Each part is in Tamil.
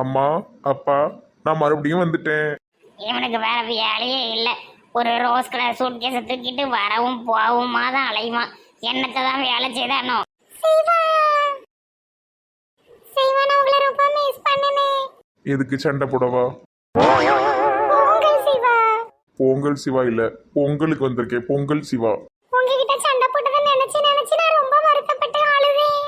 அம்மா, அப்பா, நான் மறுபடியும் வந்துட்டேன். இவனுக்கு வேற வேலையே இல்லை. ஒரு ரோஸ் கலர் சூட் கேஸை தூக்கிட்டு வரவும் போவுமா தான் அலையுமா. என்னத்தை தான் வேலை செய்தானோ. எதுக்கு சண்டை போடவா? பொங்கல் சிவா இல்ல, பொங்கலுக்கு வந்திருக்கேன். பொங்கல் சிவா. உங்ககிட்ட சண்டை போட்டதை நினைச்சு நினைச்சு நான் ரொம்ப வருத்தப்பட்டு அழுவேன்.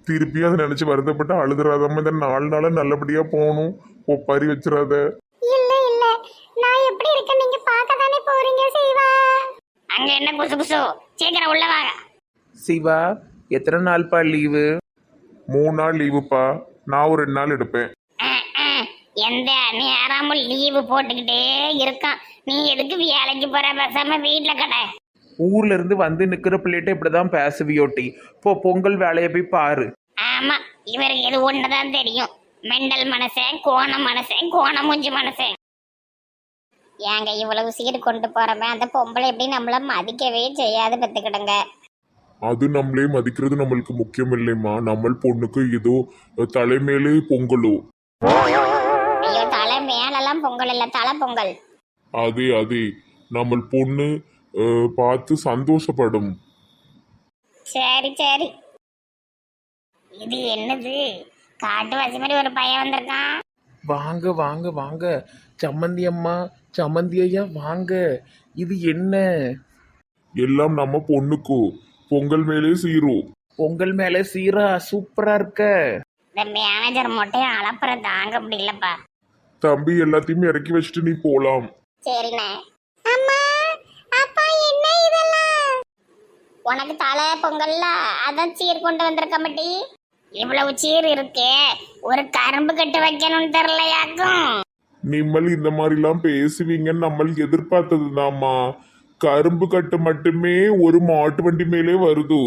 திருப்பி அதை நினைச்சு வருத்தப்பட்டு அழுதுறாதம்மா. இந்த 4 நாளா நல்லபடியா போகணும். ஒப்பாரி வச்சிடாத. இல்ல இல்ல, நான் எப்படி இருக்கேன் நீங்க பார்க்க தானே போறீங்க சிவா. அங்க என்ன குசு குசு, சீக்கிரம் உள்ள வாங்க. சிவா, எத்தனை நாள்ப்பா லீவு? 3 நாள் லீவுப்பா. நான் ஒரு 2 நாள் எடுப்பேன். எந்த நேரமும் லீவு போட்டுக்கிட்டே இருக்கான். நீ எதுக்கு வேலைக்கு போற? பேசாம வீட்டுல கடை. ஊர்ல இருந்து வந்து நிக்கிற பிள்ளைகிட்ட இப்படிதான் பேசுவியோட்டி. பொங்கல் வேலையை போய் பாரு. ஆமா, இவருக்கு இது ஒண்ணுதான் தெரியும். மெண்டல் மனசேன், கோணம் மனசேன், கோணம் மூஞ்சி மனசேன். ஏங்க இவ்வளவு சீடு கொண்டு போறமே, அந்த பொம்பளை எப்படி நம்மள மதிக்கவே செய்யாது. பெத்துக்கிடுங்க. அது நம்மளே மதிக்கிறது நம்மளுக்கு முக்கியம் இல்லைம்மா. நம்ம பொண்ணுக்கு ஏதோ தலைமையிலே பொங்கலோ. ஐயோ, தலை மேலெல்லாம் பொங்கல் இல்ல, தலை பொங்கல். அதே அதே நம்ம பொண்ணு பார்த்து சந்தோஷப்படும். சரி சரி. இது என்னது? காட்டுவாசி மாதிரி ஒரு பையன் வந்திருக்கான். வாங்க வாங்க வாங்க, சம்மந்தி அம்மா, சம்மந்தி ஐயா வாங்க. இது என்ன? எல்லாம் நம்ம பொண்ணுக்கு பொங்கல் மேலே சீரும். பொங்கல் மேல சீரா சூப்பரா இருக்க. இந்த மேனேஜர் மொட்டையை அளப்புற தாங்க முடியலப்பா. தம்பி, எல்லாத்தையுமே இறக்கி வச்சுட்டு நீ போலாம். சரிண்ணே. அம்மா, அப்பா, என்ன இதெல்லாம்? உனக்கு தலை பொங்கல்ல அதான் சீர் கொண்டு வந்திருக்க மாட்டி. இவ்வளவு சீர் இருக்கே, ஒரு கரும்பு கட்டு வைக்கணும்னு தெரியலையாக்கும். நிம்மல் இந்த மாதிரிலாம் பேசுவீங்கன்னு நம்ம எதிர்பார்த்ததுதாம்மா. கரும்பு கட்டு மட்டுமே ஒரு மாட்டு வண்டி மேலே வருது.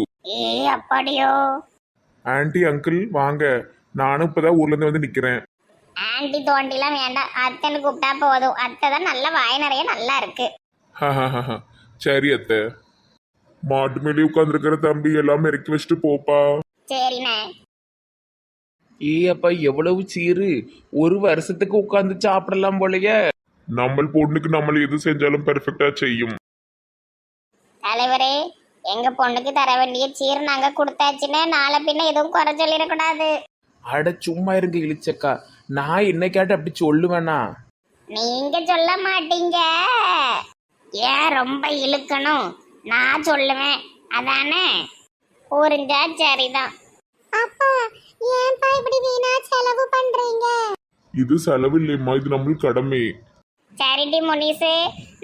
அப்படியோ? ஆன்ட்டி, அங்கிள் வாங்க. நானும் இப்பதான் ஊர்ல இருந்து வந்து நிக்கிறேன். ஆன்டி தோண்டிலாம் வேண்டாம், அத்தைன்னு கூப்பிட்டா போதும். அத்தை தான் நல்ல வாய் நிறைய நல்லா இருக்கு. சரி அத்தை. மாட்டு மேலே உட்கார்ந்துருக்கிற தம்பி எல்லாமே இறக்கி வச்சுட்டு போப்பா. சரிண்ணே. ஏ அப்பா, எவ்வளவு சீரு! ஒரு வருஷத்துக்கு உட்காந்து சாப்பிடலாம் போலயே. நம்ம பொண்ணுக்கு நம்ம எது செஞ்சாலும் பெர்ஃபெக்டா செய்யும். தலைவரே, எங்க பொண்ணுக்கு தர வேண்டிய சீர் நாங்க கொடுத்தாச்சுன்னு நாளை பின்ன எதுவும் குறை சொல்லிடக்கூடாது. அட சும்மா இருங்க இழிச்சக்கா, நான் என்ன கேட்டு அப்படி சொல்லுவேனா? நீங்க சொல்ல மாட்டீங்க. ஏன் ரொம்ப இழுக்கணும்? நான் சொல்லுவேன், அதானே? புரிஞ்சா சரிதான். அப்பா, ஏன்பா இப்படி வீணா செலவு பண்றீங்க? இது செலவு இல்லைம்மா, இது நம்மளுக்கு கடமை. சரிடி முனிசு,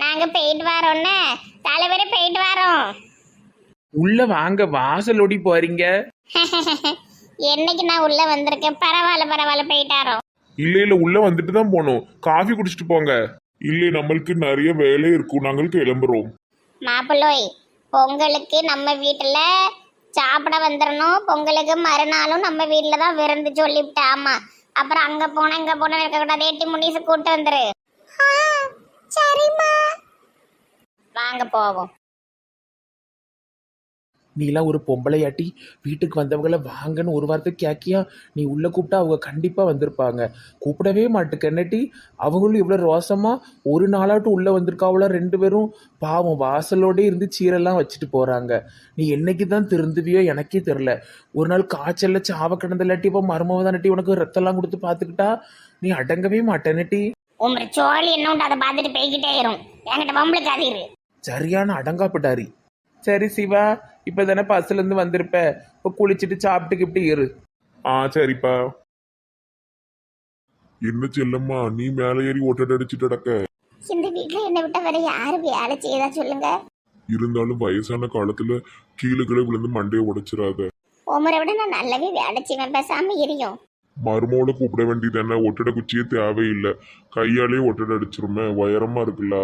நாங்க போயிட்டு வரோன்னு. தலைவரே போயிட்டு வரோம். உள்ள வாங்க, வாசலோடி போறீங்க. என்னைக்கு நான் உள்ள வந்திருக்கேன். பரவாயில்ல பரவாயில்ல, போயிட்டாரோ. இல்ல இல்ல, உள்ள வந்துட்டு தான் போனோம். காஃபி குடிச்சிட்டு போங்க. இல்ல, நம்மளுக்கு நிறைய வேலை இருக்கும், நாங்கள் கிளம்புறோம். மாப்பிள்ளோய், பொங்கலுக்கு நம்ம வீட்டுல சாப்பிட வந்துடணும். பொங்கலுக்கு மறுநாளும் நம்ம வீட்டுல தான் விருந்து சொல்லிவிட்டேன். ஆமா, அப்புறம் அங்க போன இங்க போன இருக்கக்கூடாது. ஏட்டி முனிசு கூட்டு வந்துரு. சரிம்மா, வாங்க போவோம். நீலாம் ஒரு பொம்பளையாட்டி வீட்டுக்கு வந்தவங்களை வாங்கன்னு ஒரு வார்த்தை கேக்கியா? நீ உள்ள கூப்பிட்டா அவங்க கண்டிப்பா வந்திருப்பாங்க. கூப்பிடவே மாட்டுக்க என்னட்டி? அவங்களும் இவ்வளோ ரோசமா ஒரு நாளாட்டு உள்ள வந்திருக்காவளா 2 பேரும்? பாவம், வாசலோடே இருந்து சீரெல்லாம் வச்சுட்டு போறாங்க. நீ என்னைக்கு தான் திருந்துவியோ எனக்கே தெரில. ஒரு நாள் காய்ச்சல்ல சாவ கிடந்தலாட்டி இப்போ மருமவ தானட்டி உனக்கு ரத்தம்லாம் கொடுத்து பார்த்துக்கிட்டா நீ அடங்கவே மாட்டேனட்டி. உங்க சோழி என்ன உண்டு அதை பார்த்துட்டு போய்கிட்டே இரும். என்கிட்ட வம்பளுக்கு அதிரு. சரியான அடங்காப்பிட்டாரி. சரி சிவா, இப்போ தானே பஸ்ல இருந்து வந்திருப்ப, இப்போ குளிச்சுட்டு சாப்பிட்டுக்கு இப்படி இரு. சரிப்பா. என்ன செல்லம்மா, நீ மேலே ஏறி ஓட்டை அடிச்சுட்டு அடக்க. இந்த வீட்டுல என்ன விட்ட வேற யாரு வேலை செய்யதா சொல்லுங்க. இருந்தாலும் வயசான காலத்துல கீழே விழுந்து மண்டையை உடைச்சிடாத. உமரை விட நான் நல்லாவே வேலை செய்வேன். பேசாம எரியும். மருமோட கூப்பிட வேண்டியதானே, ஒட்டடை குச்சியே தேவையில்லை. கையாலே ஒட்டடை அடிச்சிருமே, உயரமா இருக்குல்ல.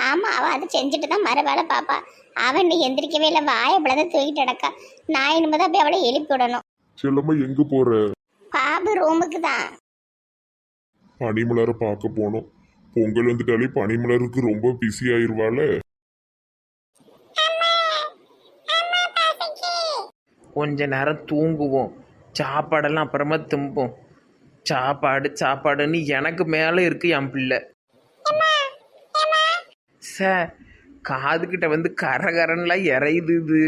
ஆமா, அவ அதை செஞ்சுட்டு தான் மறு வேலை பாப்பா. அவன் நீ எந்திரிக்கவே இல்லை, வாயை பிள்ளை தூக்கிட்டு அடக்கா. நான் இனிமேதான் போய் அவளை எழுப்பி விடணும். செல்லம்மா, எங்க போற? பாபு ரூமுக்கு தான். பனிமலரை பார்க்க போனோம். பொங்கல் வந்துட்டாலே பனிமலருக்கு ரொம்ப பிஸி ஆயிருவாள. கொஞ்ச நேரம் தூங்குவோம், சாப்பாடெல்லாம் அப்புறமா தும்போம். சாப்பாடு சாப்பாடுன்னு எனக்கு மேலே இருக்கு என் பிள்ளை. சார் காதுகிட்ட வந்து கரகரன்லாம் இறையுது. இது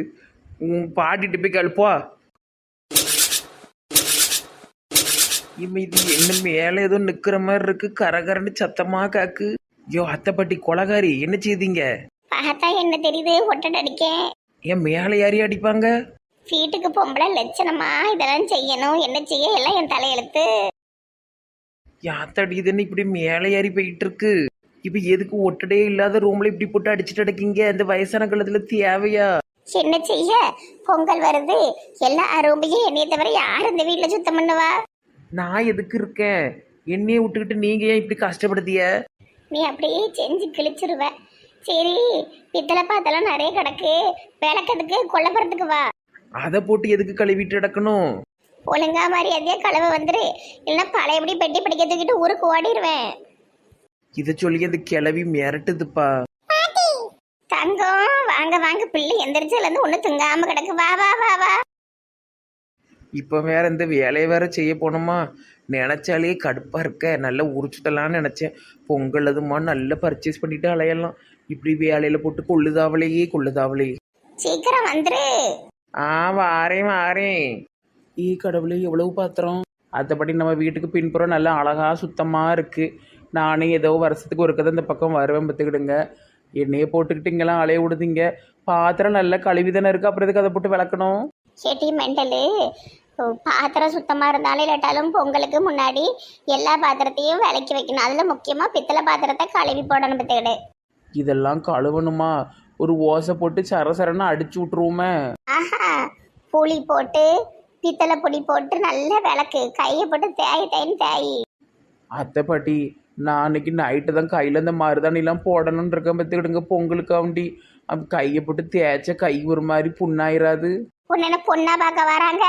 உன் பாட்டிட்டு போய் கழுப்போ. இவன் இது என்ன மேலே ஏதோ நிற்கிற மாதிரி இருக்கு, கரகரன்னு சத்தமா காக்கு. ஐயோ அத்தைப்பட்டி கொலகாரி என்ன செய்தீங்க? பார்த்தா என்ன தெரியுது, ஒட்டடை அடிக்கேன். ஏன் மேலே யாரையும் அடிப்பாங்க? வீட்டுக்கு பொம்பளை லட்சணமா இதெல்லாம் செய்யணும், என்ன செய்ய எல்லாம் என் தலையெழுத்து. யாத்த அடிக்குதுன்னு இப்படி மேலே ஏறி போயிட்டு இருக்கு. இப்ப எதுக்கு ஒட்டடே இல்லாத ரூம்ல இப்படி போட்டு அடிச்சுட்டு அடைக்கிங்க? இந்த வயசான காலத்துல தேவையா? என்ன செய்ய, பொங்கல் வருது, எல்லா ரூமையும் என்னைய தவிர யார் இந்த வீட்டுல சுத்தம் பண்ணுவா? நான் எதுக்கு இருக்கேன்? என்னையே விட்டுக்கிட்டு நீங்க ஏன் இப்படி கஷ்டப்படுத்திய? நீ அப்படியே செஞ்சு கிழிச்சிருவ. சரி, பித்தளை பாத்தெல்லாம் நிறைய கிடக்கு, விளக்கத்துக்கு கொல்லப்புறத்துக்கு வா. அதை போட்டு எதுக்கு கழுவிட்டு கிடக்கணும்? ஒழுங்கா மரியாதையா கழுவ வந்துரு, இல்லைன்னா பழையபடி பெட்டி படிக்க தூக்கிட்டு ஊருக்கு ஓடிடுவேன். இதை சொல்லி அந்த கிளவி மிரட்டுதுப்பா. தங்கம் வாங்க வாங்க, பிள்ளை எந்திரிச்சதுல இருந்து ஒண்ணு தூங்காம கிடக்கு, வா வா வா வா. இப்ப வேற இந்த வேலையை வேற செய்ய போனோமா, நினைச்சாலே கடுப்பா இருக்க. நல்லா உரிச்சுட்டலான்னு நினைச்சேன். பொங்கல் அதுமா நல்லா பர்ச்சேஸ் பண்ணிட்டு அலையலாம். இப்படி வேலையில போட்டு கொள்ளுதாவளையே. சீக்கிரம் வந்துரு. வாரேன் வாரேன். கடவுளே எவ்வளவு பாத்திரம். அதைப்படி நம்ம வீட்டுக்கு பின்புறம் நல்லா அழகா சுத்தமா இருக்கு. நானே ஏதோ வருஷத்துக்கு ஒரு கதை இந்த பக்கம் வருவேன், பார்த்துக்கிடுங்க. என்னையே போட்டுக்கிட்டு இங்கெல்லாம் அலைய விடுதீங்க. பாத்திரம் நல்லா கழுவி தானே இருக்கு, அப்புறம் எதுக்கு அதை போட்டு விளக்கணும்? செட்டி மெண்டலு, பாத்திரம் சுத்தமா இருந்தாலும் இல்லாட்டாலும் பொங்கலுக்கு முன்னாடி எல்லா பாத்திரத்தையும் விளக்கி வைக்கணும். அதுல முக்கியமா பித்தளை பாத்திரத்தை கழுவி போடணும். பார்த்துக்கிடு, இதெல்லாம் கழுவணுமா? ஒரு ஓசை போட்டு சரசரன்னு அடிச்சு விட்டுருவோமே. ஆஹா, புளி போட்டு பித்தளை பொடி போட்டு நல்லா விளக்கு, கையை போட்டு தேய். அத்தை பாட்டி, நான் அன்னைக்கு நைட்டு தான் கையில் இந்த மருதாணிலாம் போடணும்னு இருக்கேன், பார்த்துக்கிடுங்க. பொங்கலுக்காண்டி கையை போட்டு தேய்ச்ச கை ஒரு மாதிரி புண்ணாயிராது? பொண்ணு பொண்ணா பார்க்க வராங்க,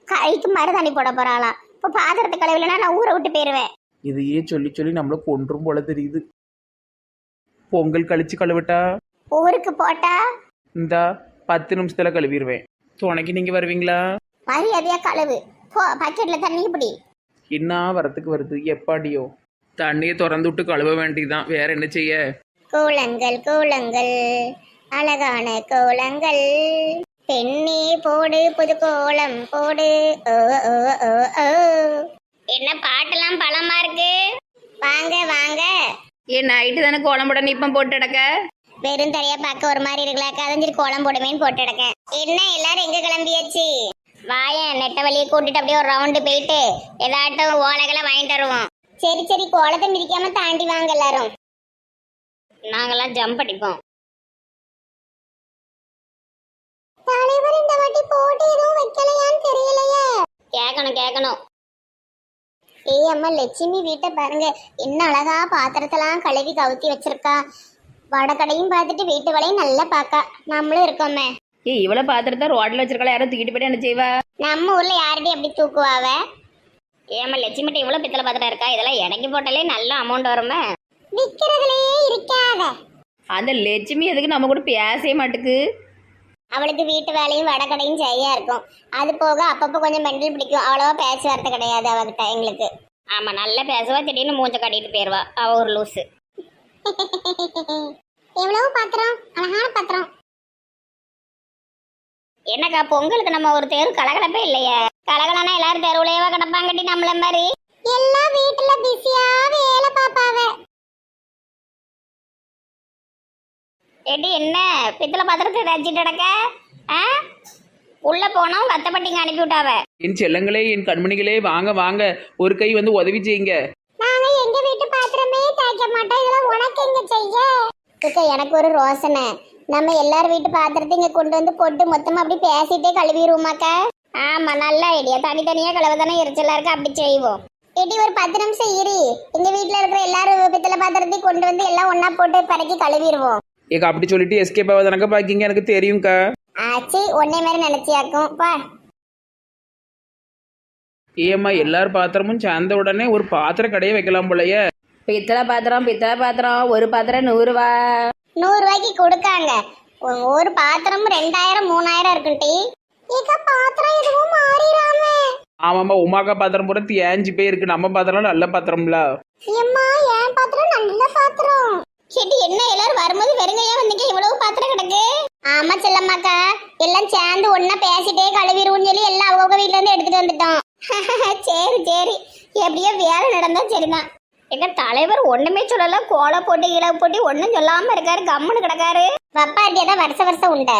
கைக்கு மருதாணி போட போறாளாம். இப்போ பாத்திரத்தை கழுவிலன்னா நான் ஊரை விட்டு போயிருவேன். இதையே சொல்லி நம்மள கொன்றும் போல தெரியுது. பொங்கல் கழிச்சு கழுவிட்டா ஊருக்கு போட்டா இந்த 10 நிமிஷத்துல கழுவிடுவேன். துணைக்கு நீங்க வருவீங்களா? மரியாதையா கழுவு போ, பக்கெட்ல தண்ணி பிடி. என்ன வரத்துக்கு வருது எப்பாடியோ. தண்ணியை திறந்து விட்டு கழுவ வேண்டியதுதான், வேற என்ன செய்ய? கோலங்கள் கோலங்கள் அழகான கோலங்கள், பெண்ணே போடு புது கோலம் போடு. ஓ ஓ ஓ ஓ. என்ன பாட்டெல்லாம் பலமா இருக்கு, வாங்க வாங்க. ஏன் நைட்டு தானே கோலம் போட நிப்பம் போட்டு கிடக்க? வெறும் தரையா பார்க்க ஒரு மாதிரி இருக்குல்ல, கதஞ்சிட்டு கோலம் போடுமேன்னு போட்டு கிடக்க. என்ன எல்லாரும் எங்க கிளம்பியாச்சு? வாயன் நெட்ட வழியை கூட்டிட்டு அப்படியே ஒரு ரவுண்டு போயிட்டு ஏதாட்டும் ஓலைகளை வாங்கிட்டு வருவோம். சரி சரி, கோலத்தை மிதிக்காம தாண்டி வாங்க எல்லாரும். நாங்கெல்லாம் ஜம்ப் அடிப்போம். தலைவர் இந்த வாட்டி போட்டு எதுவும் வைக்கலையான்னு தெரியலையே. கேட்கணும். ஏய் அம்மா லட்சுமி வீட்டை பாருங்க, என்ன அழகா பாத்திரத்தெல்லாம் கழுவி கவுத்தி வச்சிருக்கா. வடக்கடையும் பார்த்துட்டு வீட்டு வேலையும் நல்லா பாக்கா. நம்மளும் இருக்கோமே. ஏய் இவ்வளவு பாத்திரத்தை ரோட்ல வச்சிருக்கல, யாரும் தூக்கிட்டு போயிட்டு என்ன செய்வா? நம்ம ஊர்ல யார்கிட்டயும் அப்படி தூக்குவாவ? ஏமா லட்சுமிட்ட இவ்வளவு பித்தளை பாத்திரம் இருக்கா, இதெல்லாம் இறங்கி போட்டாலே நல்ல அமௌண்ட் வருமே. விக்கிறதுலயே இருக்காத அந்த லட்சுமி எதுக்கு நம்ம கூட பேசவே மாட்டுக்கு? அவளுக்கு வீட்டு வேலையும் வடக்கடையும் சரியா இருக்கும். அது போக அப்பப்போ கொஞ்சம் மெண்டல் பிடிக்கும், அவ்வளவா பேச்சுவார்த்தை கிடையாது அவகிட்ட எங்களுக்கு. ஆமா நல்லா பேசுவா, திடீர்னு மூஞ்ச காட்டிட்டு போயிருவா. அவ ஒரு லூசு. எவ்வளவு பாத்திரம், அழகான பாத்திரம். என்னக்கா பொங்கலுக்கு நம்ம ஒரு தெரு கலகலப்பே இல்லையே? கலகலனா எல்லாரும் தெருவுலையவா கிடப்பாங்கட்டி நம்மள மாதிரி? எல்லாம் வீட்டுல பிஸியா வேலை பாப்பாவ. ஏடி என்ன பித்தளை பாத்திரத்தை தச்சிட்டு கிடக்க? உள்ள போனா உங்க அத்தை பட்டிங்க அனுப்பி விட்டாவ. என் செல்லங்களே, என் கண்மணிகளே, வாங்க வாங்க, ஒரு கை வந்து உதவி செய்யுங்க. நாங்க எங்க வீட்டு பாத்திரமே தேய்க்க மாட்டோம், இதெல்லாம் உனக்கு எங்க செய்ய? எனக்கு ஒரு ரோசனை, நம்ம எல்லாரும் வீட்டு பாத்திரத்தை இங்க கொண்டு வந்து போட்டு மொத்தமா அப்படி பேசிட்டே கழுவிடுவோமாக்கா? ஆமா நல்ல ஐடியா. தனித்தனியா கழுவதானே எரிச்சலா இருக்கு, அப்படி செய்வோம். ஏடி ஒரு 10 நிமிஷம் இரு, எங்க வீட்டுல இருக்கிற எல்லாரும் பித்தளை பாத்திரத்தையும் கொண்டு வந்து எல்லாம் ஒன்னா போட்டு பறக்கி கழுவிடுவோம். ஏக்கா அப்படி சொல்லிட்டு எஸ்கேப் ஆகாதனக்கா பாக்கிங்க, எனக்கு தெரியும்க்கா. ஆச்சு, ஒன்னே மாதிரி நினைச்சியாக்கும் பா. ஏம்மா எல்லாரும் பாத்திரமும் சேர்ந்த உடனே ஒரு பாத்திர கடையை வைக்கலாம் போலயே. பித்தளை பாத்திரம் ஒரு பாத்திரம் 100 ரூபா. 100 ரூபாய்க்கு கொடுக்காங்க. ஒரு பாத்திரம் 2000 3000 இருக்குண்டி. பாத்திரம் எதுவும் மாறிடாம. ஆமாம்மா உமாக்கா பாத்திரம் பூரா தேஞ்சு போயிருக்கு. நம்ம பாத்திரம் நல்ல பாத்திரம்ல. ஏம்மா என் பாத்திரம் நல்ல பாத்திரம். கேட்டு என்ன எல்லாரும் வரும்போது வெறுங்கையா வந்தீங்க, இவ்வளவு பாத்திரம் கிடக்கு. ஆமா செல்லம்மாக்கா, எல்லாம் சேர்ந்து ஒன்னா பேசிட்டே கழுவிடுவோம்னு சொல்லி எல்லாம் அவங்க வீட்டுல இருந்து எடுத்துட்டு வந்துட்டோம். சரி சரி, எப்படியோ வேலை நடந்தா சரிதான். எங்க தலைவர் ஒண்ணுமே சொல்லல, கோலை போட்டு இலவு போட்டு ஒண்ணும் சொல்லாம இருக்காரு, கம்முன்னு கிடக்காரு. வப்பாட்டியா தான் வருஷம் வருஷம் உண்டு.